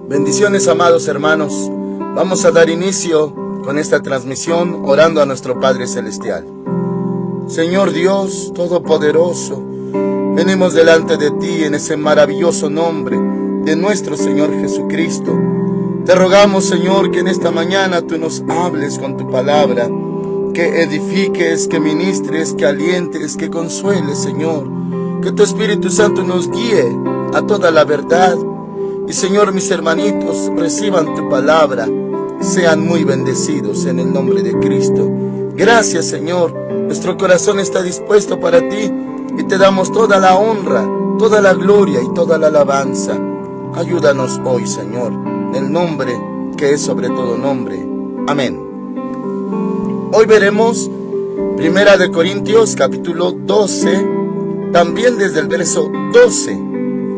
Bendiciones, amados hermanos. Vamos a dar inicio con esta transmisión orando a nuestro Padre Celestial. Señor Dios Todopoderoso, venimos delante de ti en ese maravilloso nombre de nuestro Señor Jesucristo. Te rogamos, Señor, que en esta mañana tú nos hables con tu palabra, que edifiques, que ministres, que alientes, que consueles, Señor. Que tu Espíritu Santo nos guíe a toda la verdad. Y, Señor, mis hermanitos, reciban tu palabra. Sean muy bendecidos en el nombre de Cristo. Gracias, Señor. Nuestro corazón está dispuesto para ti y te damos toda la honra, toda la gloria y toda la alabanza. Ayúdanos hoy, Señor, en el nombre que es sobre todo nombre. Amén. Hoy veremos 1 Corintios capítulo 12, también desde el verso 12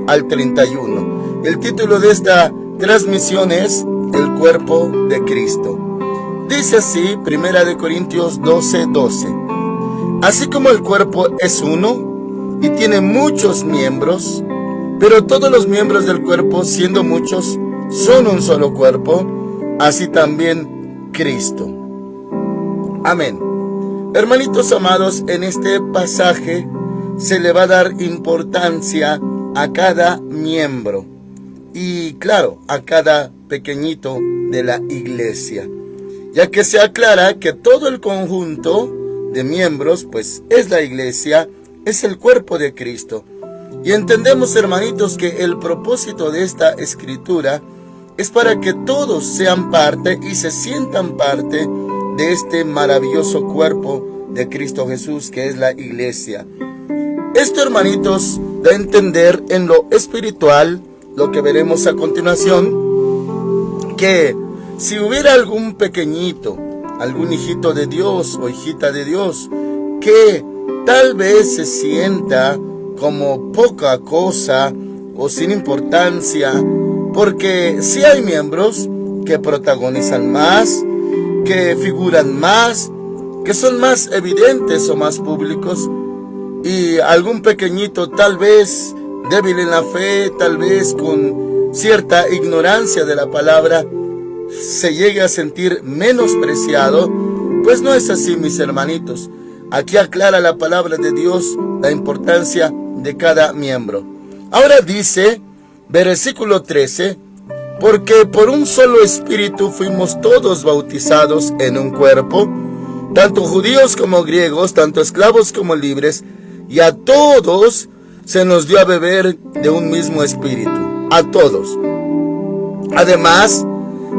al 31. El título de esta transmisión es El cuerpo de Cristo. Dice así 1 Corintios 12:12. Así como el cuerpo es uno y tiene muchos miembros, pero todos los miembros del cuerpo, siendo muchos, son un solo cuerpo, así también Cristo. Amén. Hermanitos amados, en este pasaje se le va a dar importancia a cada miembro y, claro, a cada pequeñito de la iglesia, ya que se aclara que todo el conjunto de miembros, pues, es la iglesia, es el cuerpo de Cristo. Y entendemos, hermanitos, que el propósito de esta escritura es para que todos sean parte y se sientan parte de este maravilloso cuerpo de Cristo Jesús, que es la iglesia. Esto, hermanitos, da a entender en lo espiritual, lo que veremos a continuación, que si hubiera algún pequeñito, algún hijito de Dios o hijita de Dios, que tal vez se sienta como poca cosa o sin importancia, porque sí hay miembros que protagonizan más, que figuran más, que son más evidentes o más públicos, y algún pequeñito tal vez débil en la fe, tal vez con cierta ignorancia de la palabra, se llegue a sentir menospreciado. Pues no es así, mis hermanitos. Aquí aclara la palabra de Dios la importancia de cada miembro. Ahora dice, versículo 13, porque por un solo espíritu fuimos todos bautizados en un cuerpo, tanto judíos como griegos, tanto esclavos como libres, y a todos se nos dio a beber de un mismo espíritu, a todos. Además,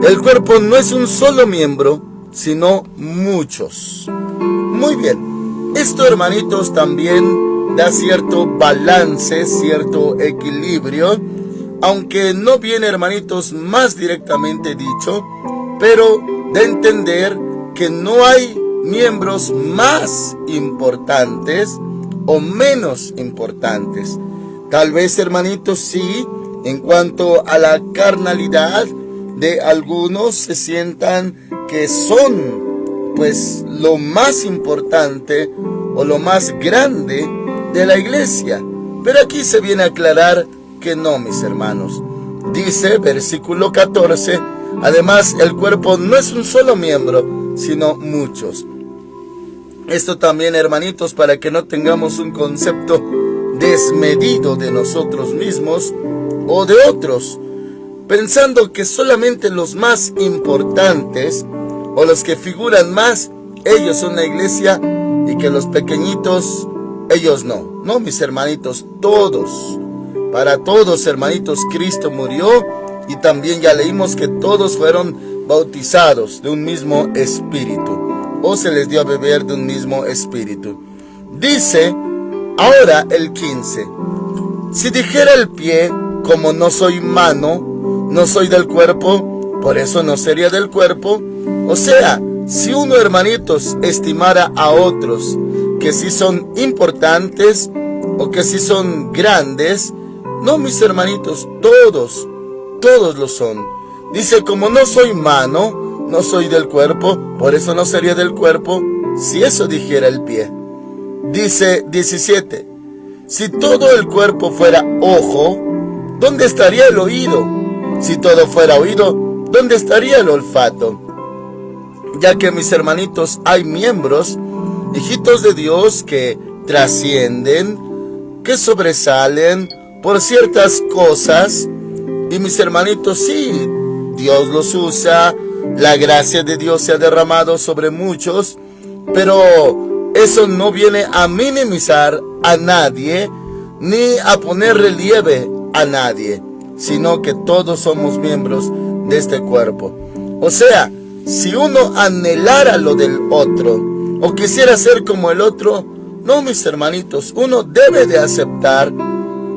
el cuerpo no es un solo miembro, sino muchos. Muy bien, esto, hermanitos, también da cierto balance, cierto equilibrio, aunque no viene, hermanitos, más directamente dicho, pero de entender que no hay miembros más importantes o menos importantes. Tal vez, hermanitos, sí, en cuanto a la carnalidad de algunos se sientan que son, pues, lo más importante o lo más grande de la iglesia. Pero aquí se viene a aclarar que no, mis hermanos. Dice, versículo 14, además el cuerpo no es un solo miembro, sino muchos. Esto también, hermanitos, para que no tengamos un concepto desmedido de nosotros mismos o de otros, pensando que solamente los más importantes o los que figuran más, ellos son la iglesia, y que los pequeñitos, ellos no. No, mis hermanitos, todos. Para todos, hermanitos, Cristo murió, y también ya leímos que todos fueron bautizados de un mismo espíritu, o se les dio a beber de un mismo espíritu. Dice ahora el 15, si dijera el pie, como no soy mano, no soy del cuerpo, por eso no sería del cuerpo. O sea, si uno, hermanitos, estimara a otros que sí son importantes o que sí son grandes, no, mis hermanitos, todos lo son. Dice, como no soy mano, no soy del cuerpo, por eso no sería del cuerpo, si eso dijera el pie. Dice 17, si todo el cuerpo fuera ojo, ¿dónde estaría el oído? Si todo fuera oído, ¿dónde estaría el olfato? Ya que, mis hermanitos, hay miembros, hijitos de Dios, que trascienden, que sobresalen por ciertas cosas. Y mis hermanitos, sí, Dios los usa, la gracia de Dios se ha derramado sobre muchos, pero eso no viene a minimizar a nadie, ni a poner relieve a nadie, sino que todos somos miembros de este cuerpo. O sea, si uno anhelara lo del otro, o quisiera ser como el otro, no, mis hermanitos, uno debe de aceptar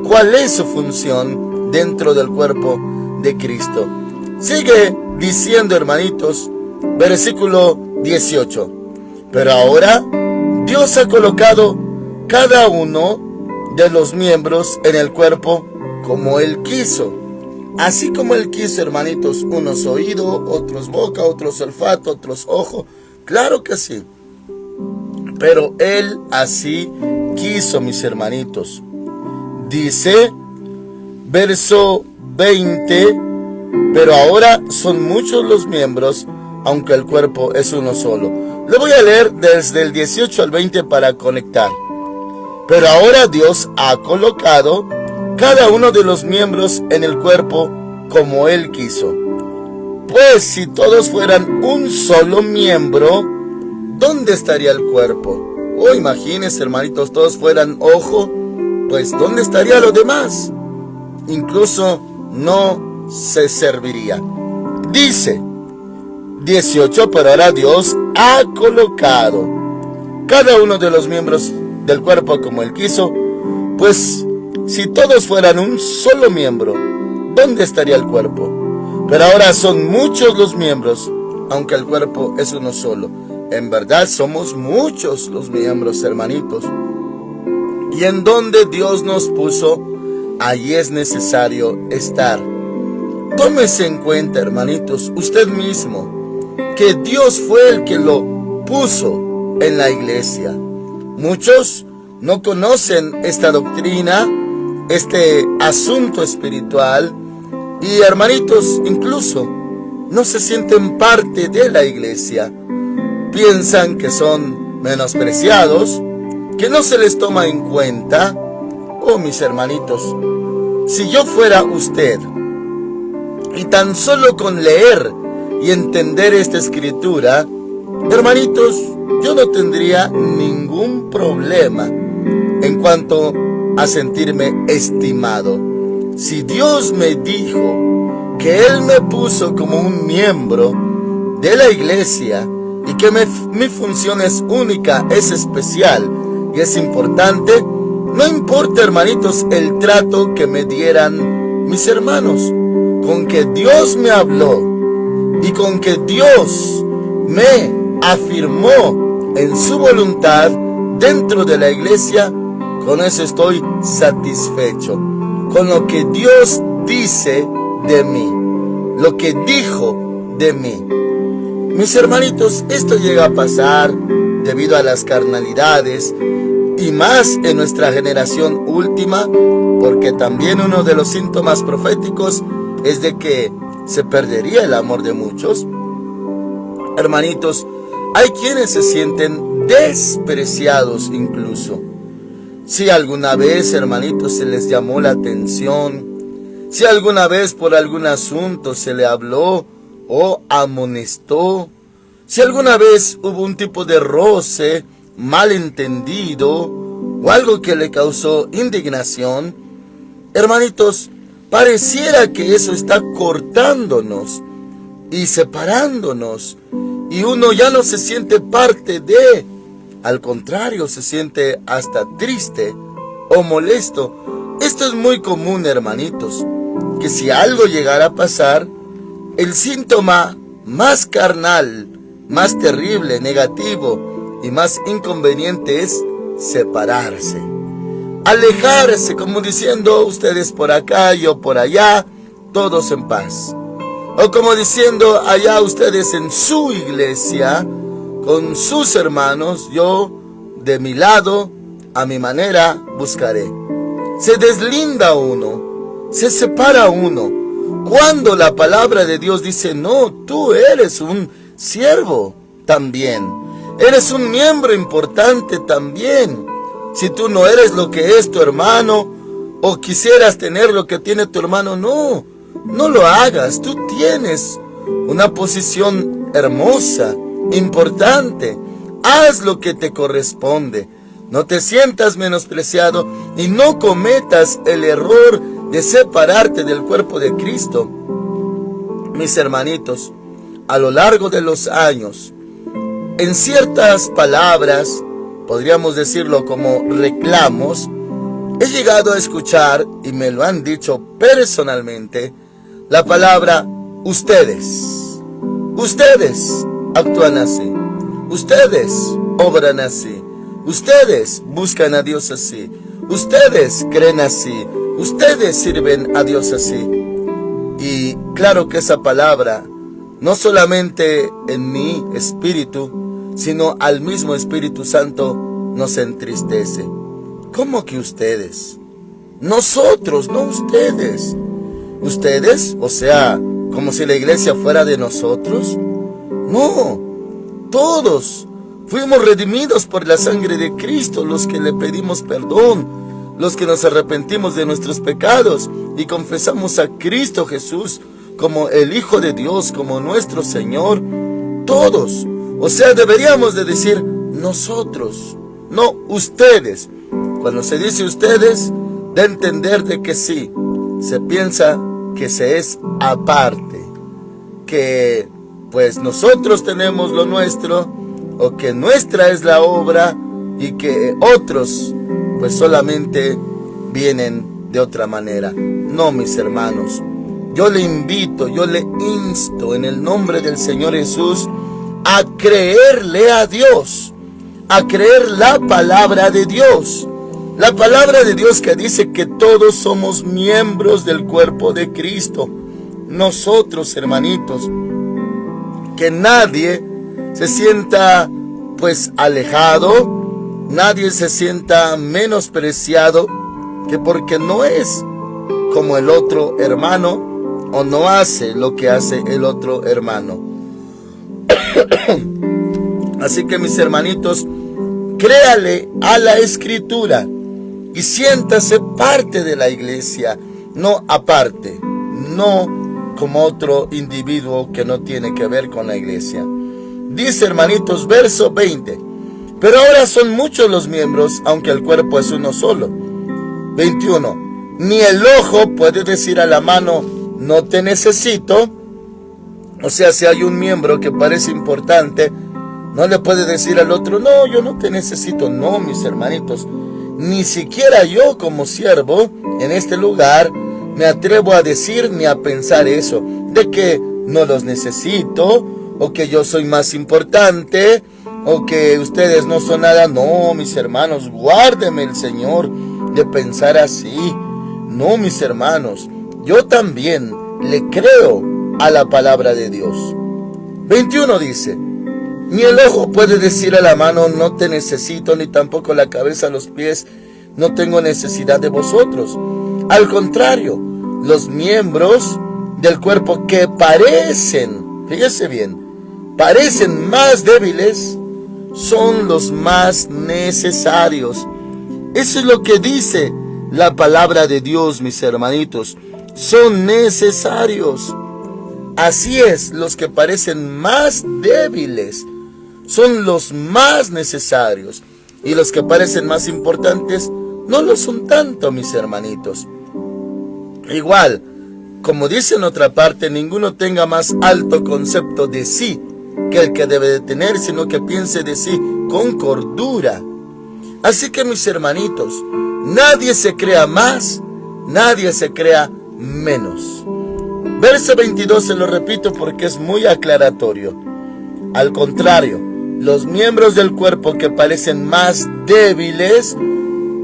cuál es su función dentro del cuerpo de Cristo. Sigue diciendo, hermanitos, versículo 18. Pero ahora Dios ha colocado cada uno de los miembros en el cuerpo como Él quiso. Así como Él quiso, hermanitos, unos oídos, otros boca, otros olfato, otros ojo. Claro que sí. Pero Él así quiso, mis hermanitos. Dice, verso 20, pero ahora son muchos los miembros, aunque el cuerpo es uno solo. Le voy a leer desde el 18 al 20 para conectar. Pero ahora Dios ha colocado cada uno de los miembros en el cuerpo como Él quiso. Pues si todos fueran un solo miembro, ¿dónde estaría el cuerpo? O imagínense, hermanitos, todos fueran ojo, pues ¿dónde estaría lo demás? Incluso no se serviría. Dice 18, pero ahora Dios ha colocado cada uno de los miembros del cuerpo como Él quiso. Pues si todos fueran un solo miembro, ¿dónde estaría el cuerpo? Pero ahora son muchos los miembros, aunque el cuerpo es uno solo. En verdad somos muchos los miembros, hermanitos. Y en donde Dios nos puso, allí es necesario estar. Tómese en cuenta, hermanitos, usted mismo, que Dios fue el que lo puso en la iglesia. Muchos no conocen esta doctrina, este asunto espiritual, y hermanitos, incluso no se sienten parte de la iglesia. Piensan que son menospreciados, que no se les toma en cuenta. Oh, mis hermanitos, si yo fuera usted, y tan solo con leer y entender esta escritura, hermanitos, yo no tendría ningún problema en cuanto a sentirme estimado. Si Dios me dijo que Él me puso como un miembro de la iglesia y que mi función es única, es especial y es importante, no importa, hermanitos, el trato que me dieran mis hermanos, con que Dios me habló y con que Dios me afirmó en su voluntad dentro de la iglesia, con eso estoy satisfecho. Con lo que Dios dice de mí, lo que dijo de mí. Mis hermanitos, esto llega a pasar debido a las carnalidades y más en nuestra generación última, porque también uno de los síntomas proféticos es de que se perdería el amor de muchos. Hermanitos, hay quienes se sienten despreciados incluso. Si alguna vez, hermanitos, se les llamó la atención, si alguna vez por algún asunto se le habló o amonestó, si alguna vez hubo un tipo de roce, malentendido o algo que le causó indignación, hermanitos, pareciera que eso está cortándonos y separándonos, y uno ya no se siente parte de. Al contrario, se siente hasta triste o molesto. Esto es muy común, hermanitos, que si algo llegara a pasar, el síntoma más carnal, más terrible, negativo y más inconveniente es separarse. Alejarse, como diciendo, ustedes por acá, yo por allá, todos en paz. O como diciendo, allá ustedes en su iglesia, con sus hermanos, yo de mi lado, a mi manera, buscaré. Se deslinda uno, se separa uno, Cuando la palabra de Dios dice, no, tú eres un siervo también. Eres un miembro importante también. Si tú no eres lo que es tu hermano, o quisieras tener lo que tiene tu hermano, no lo hagas. Tú tienes una posición hermosa, importante. Haz lo que te corresponde. No te sientas menospreciado y no cometas el error de separarte del cuerpo de Cristo. Mis hermanitos, a lo largo de los años, en ciertas palabras, podríamos decirlo como reclamos, he llegado a escuchar, y me lo han dicho personalmente, la palabra ustedes. Ustedes actúan así. Ustedes obran así. Ustedes buscan a Dios así. Ustedes creen así. Ustedes sirven a Dios así. Y claro que esa palabra, no solamente en mi espíritu, sino al mismo Espíritu Santo nos entristece. ¿Cómo que ustedes? Nosotros, no ustedes. ¿Ustedes? O sea, como si la iglesia fuera de nosotros. No, todos fuimos redimidos por la sangre de Cristo, los que le pedimos perdón, los que nos arrepentimos de nuestros pecados y confesamos a Cristo Jesús como el Hijo de Dios, como nuestro Señor. Todos. O sea, deberíamos de decir nosotros, no ustedes. Cuando se dice ustedes, da a entender de que sí, se piensa que se es aparte, que pues nosotros tenemos lo nuestro, o que nuestra es la obra, y que otros pues solamente vienen de otra manera. No, mis hermanos, yo le invito, yo le insto en el nombre del Señor Jesús a creerle a Dios, a creer la palabra de Dios. La palabra de Dios que dice que todos somos miembros del cuerpo de Cristo. Nosotros, hermanitos, que nadie se sienta pues alejado, nadie se sienta menospreciado, que porque no es como el otro hermano o no hace lo que hace el otro hermano. Así que, mis hermanitos, créale a la Escritura y siéntase parte de la iglesia, no aparte, no como otro individuo que no tiene que ver con la iglesia. Dice, hermanitos, verso 20, pero ahora son muchos los miembros, aunque el cuerpo es uno solo. 21, ni el ojo puede decir a la mano, no te necesito. O sea, si hay un miembro que parece importante, no le puede decir al otro, no, yo no te necesito. No, mis hermanitos, ni siquiera yo como siervo en este lugar me atrevo a decir ni a pensar eso, de que no los necesito, o que yo soy más importante, o que ustedes no son nada. No, mis hermanos, guárdeme el Señor de pensar así. No, mis hermanos, yo también le creo a la palabra de Dios. 21 dice, ni el ojo puede decir a la mano, no te necesito, ni tampoco la cabeza a los pies, no tengo necesidad de vosotros. Al contrario, los miembros del cuerpo que parecen, fíjese bien, parecen más débiles, son los más necesarios. Eso es lo que dice la palabra de Dios, mis hermanitos. Son necesarios. Así es, los que parecen más débiles son los más necesarios. Y los que parecen más importantes no lo son tanto, mis hermanitos. Igual, como dice en otra parte, ninguno tenga más alto concepto de sí que el que debe de tener, sino que piense de sí con cordura. Así que, mis hermanitos, nadie se crea más, nadie se crea menos. Verso 22 se lo repito porque es muy aclaratorio. Al contrario, los miembros del cuerpo que parecen más débiles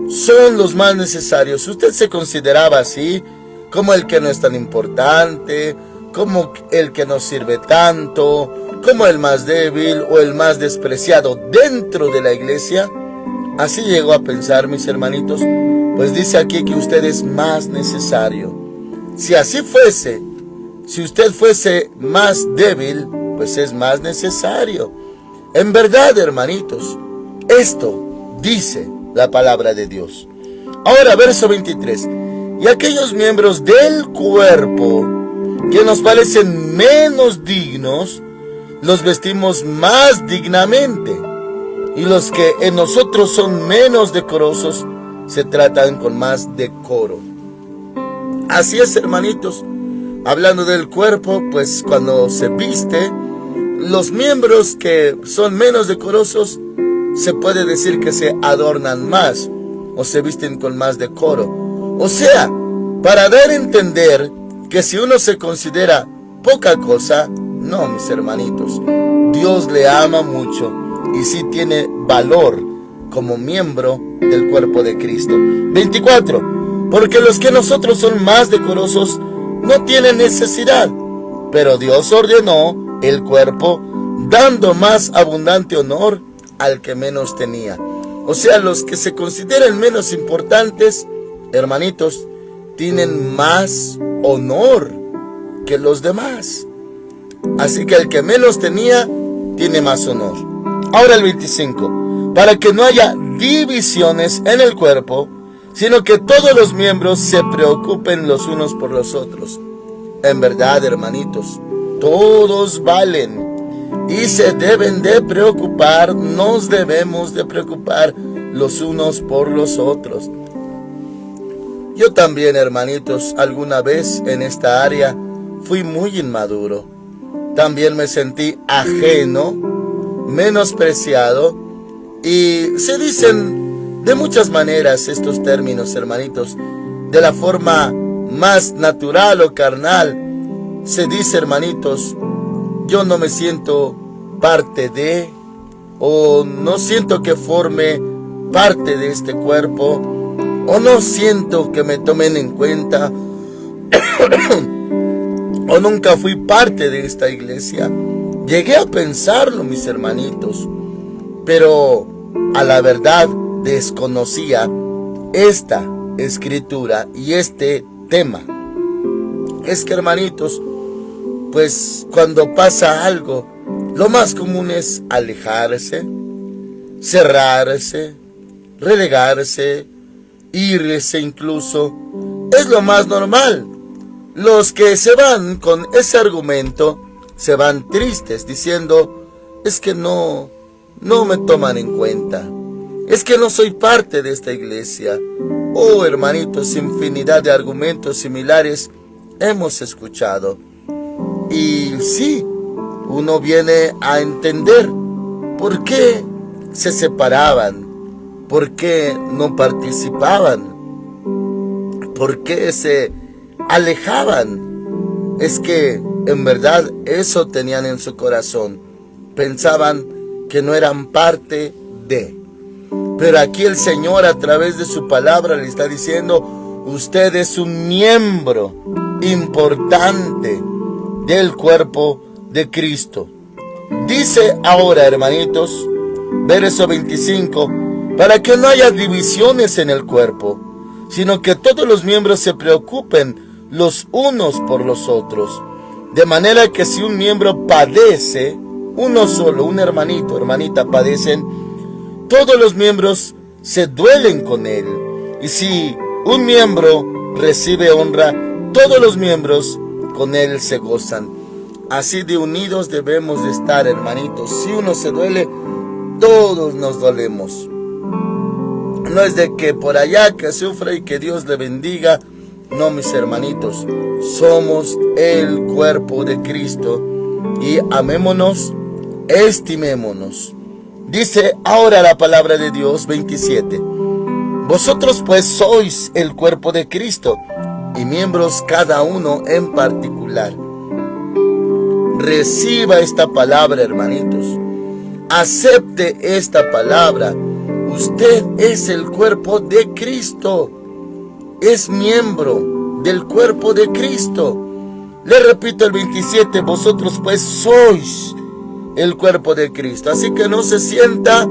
son los más necesarios. Usted se consideraba así, como el que no es tan importante, como el que no sirve tanto, como el más débil o el más despreciado dentro de la iglesia. Así llegó a pensar, mis hermanitos, pues dice aquí que usted es más necesario. Si así fuese, Si usted fuese más débil, pues es más necesario. En verdad, hermanitos, esto dice la palabra de Dios. Ahora, verso 23. Y aquellos miembros del cuerpo que nos parecen menos dignos, los vestimos más dignamente. Y los que en nosotros son menos decorosos, se tratan con más decoro. Así es, hermanitos. Hablando del cuerpo, pues cuando se viste, los miembros que son menos decorosos, se puede decir que se adornan más o se visten con más decoro. O sea, para dar a entender que si uno se considera poca cosa, no, mis hermanitos, Dios le ama mucho y sí tiene valor como miembro del cuerpo de Cristo. 24. Porque los que nosotros son más decorosos no tienen necesidad, pero Dios ordenó el cuerpo dando más abundante honor al que menos tenía. O sea, los que se consideran menos importantes, hermanitos, tienen más honor que los demás. Así que el que menos tenía, tiene más honor. Ahora el 25. Para que no haya divisiones en el cuerpo, sino que todos los miembros se preocupen los unos por los otros. En verdad, hermanitos, todos valen y se deben de preocupar, nos debemos de preocupar los unos por los otros. Yo también, hermanitos, alguna vez en esta área fui muy inmaduro. También me sentí ajeno, menospreciado, y se dicen de muchas maneras estos términos, hermanitos. De la forma más natural o carnal, se dice, hermanitos, yo no me siento parte de, o no siento que forme parte de este cuerpo, o no siento que me tomen en cuenta, o nunca fui parte de esta iglesia. Llegué a pensarlo, mis hermanitos, pero a la verdad desconocía esta escritura y este tema. Es que, hermanitos, pues cuando pasa algo, lo más común es alejarse, cerrarse, relegarse, irse incluso. Es lo más normal. Los que se van con ese argumento se van tristes, diciendo, es que no me toman en cuenta, es que no soy parte de esta iglesia. Oh, hermanitos, infinidad de argumentos similares hemos escuchado. Y sí, uno viene a entender por qué se separaban, por qué no participaban, por qué se alejaban. Es que en verdad eso tenían en su corazón. Pensaban que no eran parte de. Pero aquí el Señor, a través de su palabra, le está diciendo, usted es un miembro importante del cuerpo de Cristo. Dice ahora, hermanitos, verso 25, para que no haya divisiones en el cuerpo, sino que todos los miembros se preocupen los unos por los otros. De manera que si un miembro padece, uno solo, un hermanito, hermanita padecen, todos los miembros se duelen con él. Y si un miembro recibe honra, todos los miembros con él se gozan. Así de unidos debemos de estar, hermanitos. Si uno se duele, todos nos dolemos. No es de que por allá que sufra y que Dios le bendiga. No, mis hermanitos, somos el cuerpo de Cristo y amémonos, estimémonos. Dice ahora la palabra de Dios, 27. Vosotros pues sois el cuerpo de Cristo y miembros cada uno en particular. Reciba esta palabra, hermanitos. Acepte esta palabra. Usted es el cuerpo de Cristo. Es miembro del cuerpo de Cristo. Le repito el 27, vosotros pues sois el cuerpo de Cristo. Así que no se sienta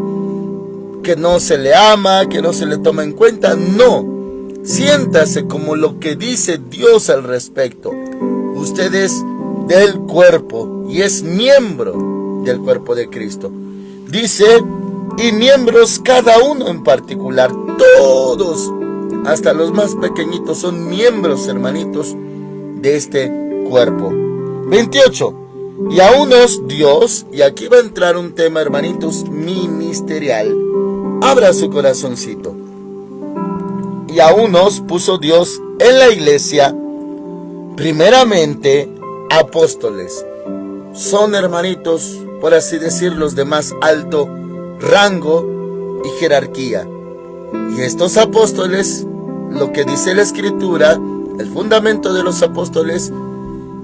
que no se le ama, que no se le toma en cuenta. No, siéntase como lo que dice Dios al respecto. usted es del cuerpo y es miembro del cuerpo de Cristo. Dice, y miembros cada uno en particular, todos, hasta los más pequeñitos, son miembros, hermanitos, de este cuerpo. 28. Y a unos Dios, y aquí va a entrar un tema, hermanitos, ministerial. Abra su corazoncito. Y a unos puso Dios en la iglesia, primeramente, apóstoles. Son, hermanitos, por así decirlo, de más alto rango y jerarquía. Y estos apóstoles, lo que dice la Escritura, el fundamento de los apóstoles,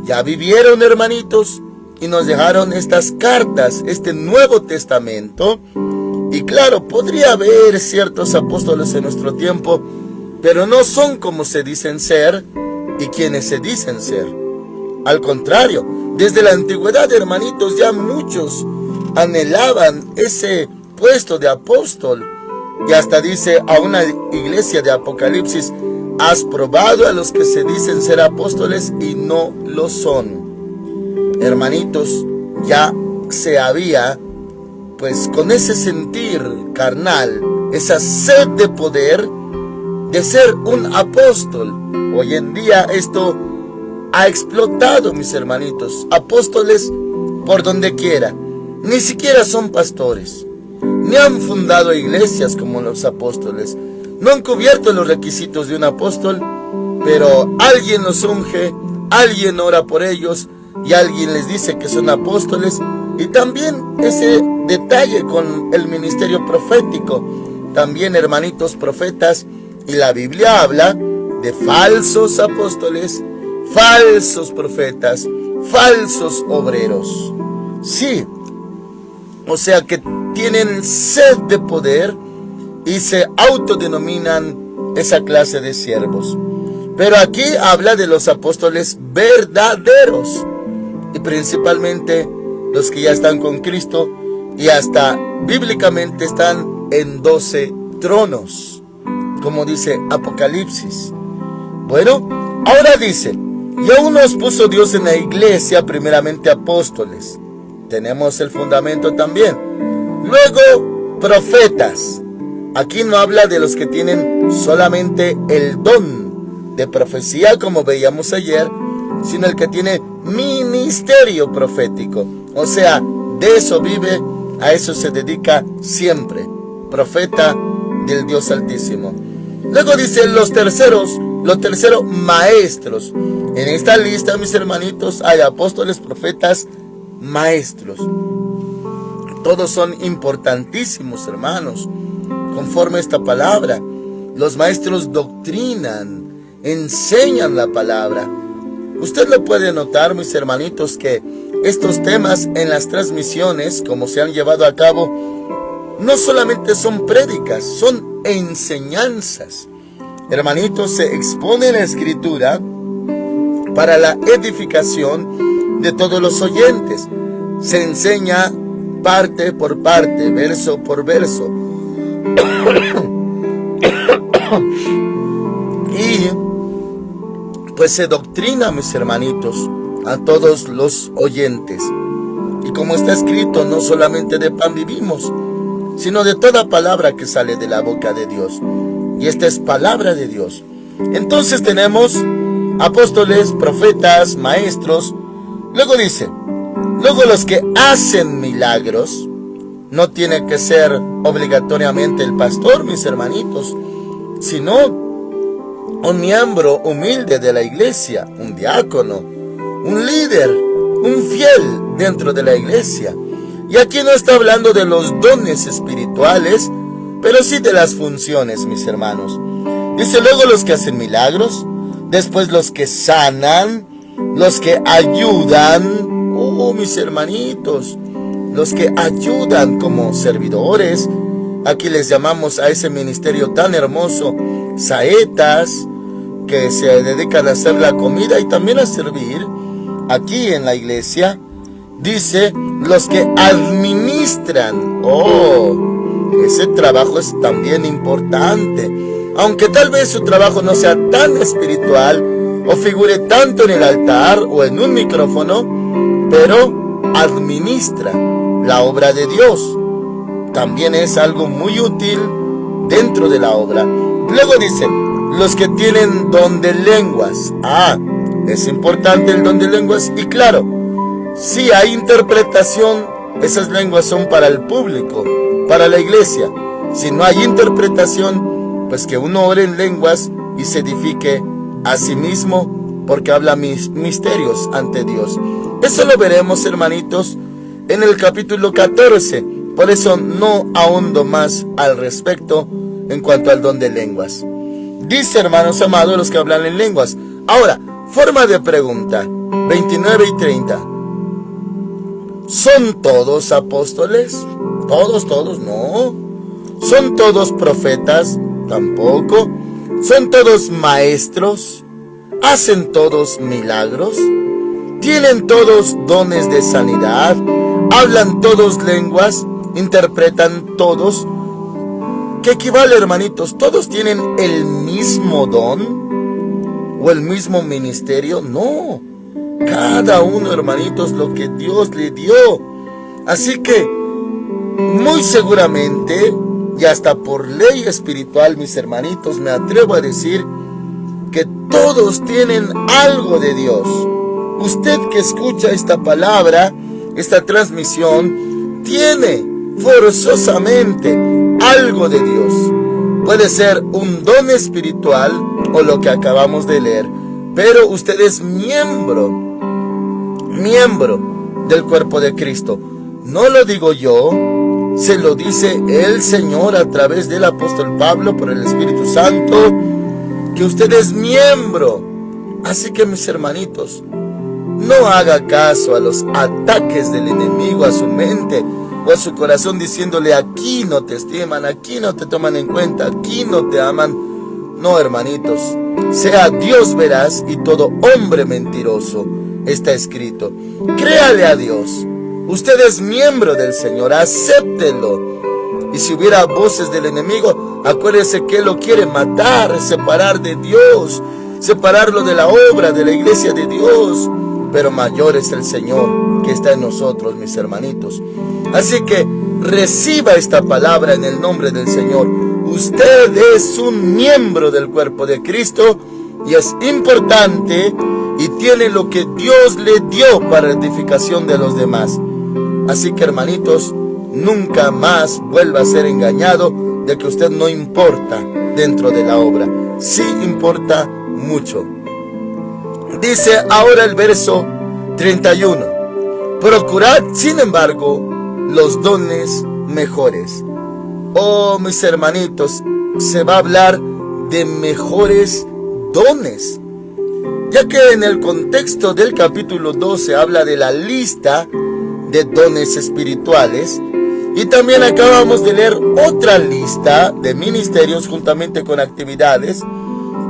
ya vivieron, hermanitos, y nos dejaron estas cartas, este Nuevo Testamento. Y claro, podría haber ciertos apóstoles en nuestro tiempo, pero no son como se dicen ser y quienes se dicen ser. Al contrario, desde la antigüedad, hermanitos, ya muchos anhelaban ese puesto de apóstol. Y hasta dice a una iglesia de Apocalipsis, has probado a los que se dicen ser apóstoles y no lo son. Hermanitos, ya se había, pues con ese sentir carnal, esa sed de poder, de ser un apóstol. Hoy en día esto ha explotado, mis hermanitos. Apóstoles por donde quiera. Ni siquiera son pastores. Ni han fundado iglesias como los apóstoles. No han cubierto los requisitos de un apóstol, pero alguien los unge, alguien ora por ellos y alguien les dice que son apóstoles. Y también ese detalle con el ministerio profético. También, hermanitos, profetas. Y la Biblia habla de falsos apóstoles, falsos profetas, falsos obreros. Sí, o sea que tienen sed de poder y se autodenominan esa clase de siervos. Pero aquí habla de los apóstoles verdaderos y principalmente los que ya están con Cristo y hasta bíblicamente están en 12 tronos, como dice Apocalipsis. Bueno, ahora dice, y a unos puso Dios en la iglesia, primeramente apóstoles. Tenemos el fundamento también. Luego, profetas. Aquí no habla de los que tienen solamente el don de profecía, como veíamos ayer, sino el que tiene ministerio profético. O sea, de eso vive, a eso se dedica siempre. Profeta del Dios Altísimo. Luego dice los terceros, maestros. En esta lista, mis hermanitos, hay apóstoles, profetas, maestros. Todos son importantísimos, hermanos, conforme a esta palabra. Los maestros doctrinan, enseñan la palabra. Usted lo puede notar, mis hermanitos, que estos temas en las transmisiones, como se han llevado a cabo, no solamente son prédicas, son enseñanzas. Hermanitos, se expone la Escritura para la edificación de todos los oyentes. Se enseña parte por parte, verso por verso. Y pues se doctrina, mis hermanitos, a todos los oyentes. Y como está escrito, no solamente de pan vivimos, sino de toda palabra que sale de la boca de Dios. Y esta es palabra de Dios. Entonces tenemos apóstoles, profetas, maestros. Luego dice, luego los que hacen milagros. No tiene que ser obligatoriamente el pastor, mis hermanitos, sino un miembro humilde de la iglesia, un diácono, un líder, un fiel dentro de la iglesia. Y aquí no está hablando de los dones espirituales, pero sí de las funciones, mis hermanos. Dice luego los que hacen milagros, después los que sanan, los que ayudan, mis hermanitos, los que ayudan como servidores. Aquí les llamamos a ese ministerio tan hermoso, saetas, que se dedican a hacer la comida y también a servir aquí en la iglesia. Dice, los que administran. Ese trabajo es también importante. Aunque tal vez su trabajo no sea tan espiritual, o figure tanto en el altar o en un micrófono, pero administra la obra de Dios. También es algo muy útil dentro de la obra. Luego dice, los que tienen don de lenguas. Es importante el don de lenguas. Y claro, si hay interpretación, esas lenguas son para el público, para la iglesia. Si no hay interpretación, pues que uno ore en lenguas y se edifique a sí mismo, porque habla misterios ante Dios. Eso lo veremos, hermanitos, en el capítulo 14. Por eso no ahondo más al respecto en cuanto al don de lenguas. Dice, hermanos amados, los que hablan en lenguas. Ahora, forma de pregunta, 29 y 30. ¿Son todos apóstoles? Todos, no. ¿Son todos profetas? Tampoco. ¿Son todos maestros? ¿Hacen todos milagros? ¿Tienen todos dones de sanidad? ¿Hablan todos lenguas? ¿Interpretan todos? ¿Qué equivale, hermanitos? ¿Todos tienen el mismo don? ¿O el mismo ministerio? No. Cada uno, hermanitos, lo que Dios le dio. Así que, muy seguramente, y hasta por ley espiritual, mis hermanitos, me atrevo a decir que todos tienen algo de Dios. Usted que escucha esta palabra, esta transmisión, tiene forzosamente algo de Dios. Puede ser un don espiritual o lo que acabamos de leer, pero usted es miembro del cuerpo de Cristo. No lo digo yo, se lo dice el Señor a través del apóstol Pablo por el Espíritu Santo, que usted es miembro. Así que, mis hermanitos, no haga caso a los ataques del enemigo a su mente o a su corazón, diciéndole: aquí no te estiman, aquí no te toman en cuenta, aquí no te aman. No, hermanitos, sea Dios veraz y todo hombre mentiroso. Está escrito. Créale a Dios. Usted es miembro del Señor, acéptelo. Y si hubiera voces del enemigo, acuérdese que Él lo quiere matar, separar de Dios, separarlo de la obra, de la iglesia de Dios. Pero mayor es el Señor que está en nosotros, mis hermanitos. Así que reciba esta palabra en el nombre del Señor. Usted es un miembro del cuerpo de Cristo y es importante y tiene lo que Dios le dio para edificación de los demás. Así que, hermanitos, nunca más vuelva a ser engañado de que usted no importa dentro de la obra. Sí importa mucho. Dice ahora el verso 31. Procurad, sin embargo, los dones mejores. Oh, mis hermanitos, se va a hablar de mejores dones, ya que en el contexto del capítulo 12 habla de la lista de dones espirituales, y también acabamos de leer otra lista de ministerios juntamente con actividades,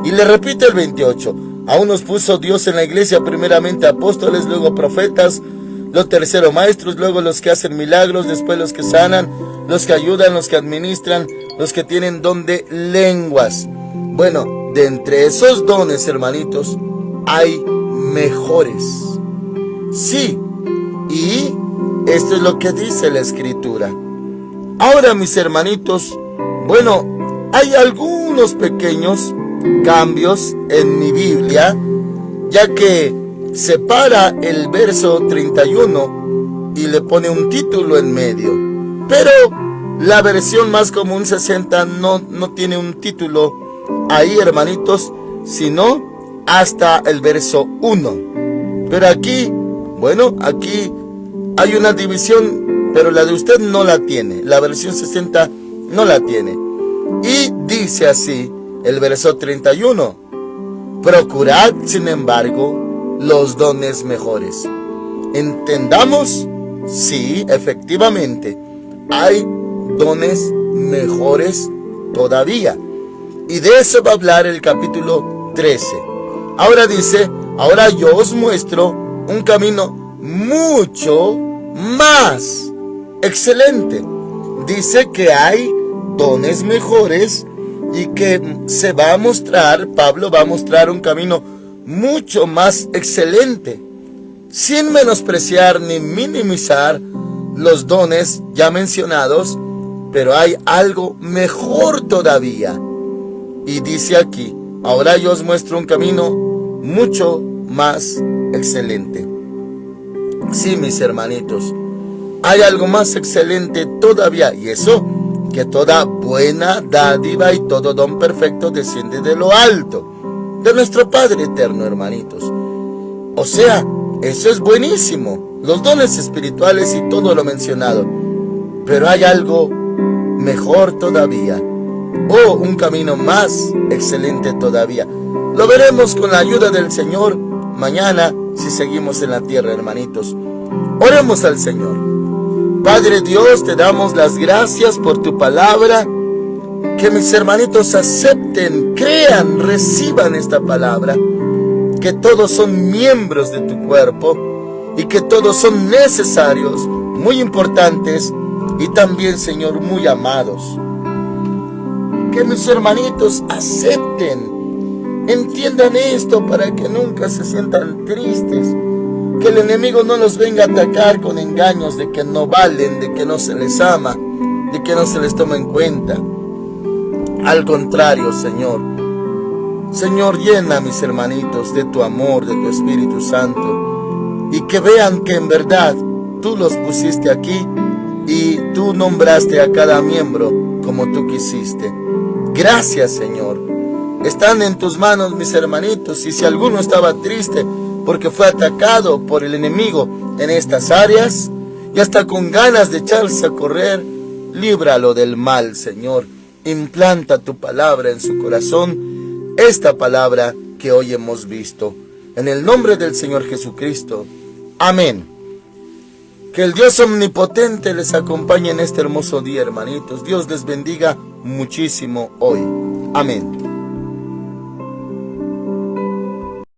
y le repite el 28. Aún nos puso Dios en la iglesia primeramente apóstoles, luego profetas, los terceros maestros, luego los que hacen milagros, después los que sanan, los que ayudan, los que administran, los que tienen don de lenguas. Bueno, de entre esos dones, hermanitos, hay mejores. Sí, y esto es lo que dice la Escritura. Ahora, mis hermanitos, bueno, hay algunos pequeños cambios en mi Biblia, ya que separa el verso 31 y le pone un título en medio. Pero la versión más común 60 no tiene un título ahí, hermanitos, sino hasta el verso 1. Pero aquí, bueno, aquí hay una división, pero la de usted no la tiene. La versión 60 no la tiene. Y dice así el verso 31. Procurad, sin embargo, los dones mejores. Entendamos, sí, efectivamente, hay dones mejores todavía. Y de eso va a hablar el capítulo 13. Ahora dice: ahora yo os muestro un camino mucho más excelente. Dice que hay dones mejores y que se va a mostrar, Pablo va a mostrar un camino mucho más excelente, sin menospreciar ni minimizar los dones ya mencionados, pero hay algo mejor todavía. Y dice aquí, ahora yo os muestro un camino mucho más excelente. Sí, mis hermanitos, hay algo más excelente todavía, y eso, que toda buena dádiva y todo don perfecto desciende de lo alto, de nuestro Padre eterno, hermanitos. O sea, eso es buenísimo, los dones espirituales y todo lo mencionado, pero hay algo mejor todavía, o un camino más excelente todavía. Lo veremos con la ayuda del Señor mañana si seguimos en la tierra, hermanitos. Oremos al Señor. Padre Dios, te damos las gracias por tu palabra. Que mis hermanitos acepten, crean, reciban esta palabra. Que todos son miembros de tu cuerpo y que todos son necesarios, muy importantes y también, Señor, muy amados. Que mis hermanitos acepten, entiendan esto para que nunca se sientan tristes. Que el enemigo no los venga a atacar con engaños de que no valen, de que no se les ama, de que no se les toma en cuenta. Al contrario, Señor. Señor, llena a mis hermanitos de tu amor, de tu Espíritu Santo, y que vean que en verdad tú los pusiste aquí y tú nombraste a cada miembro como tú quisiste. Gracias, Señor. Están en tus manos mis hermanitos, y si alguno estaba triste porque fue atacado por el enemigo en estas áreas y hasta con ganas de echarse a correr, líbralo del mal, Señor. Implanta tu palabra en su corazón, esta palabra que hoy hemos visto. En el nombre del Señor Jesucristo. Amén. Que el Dios omnipotente les acompañe en este hermoso día, hermanitos. Dios les bendiga muchísimo hoy. Amén.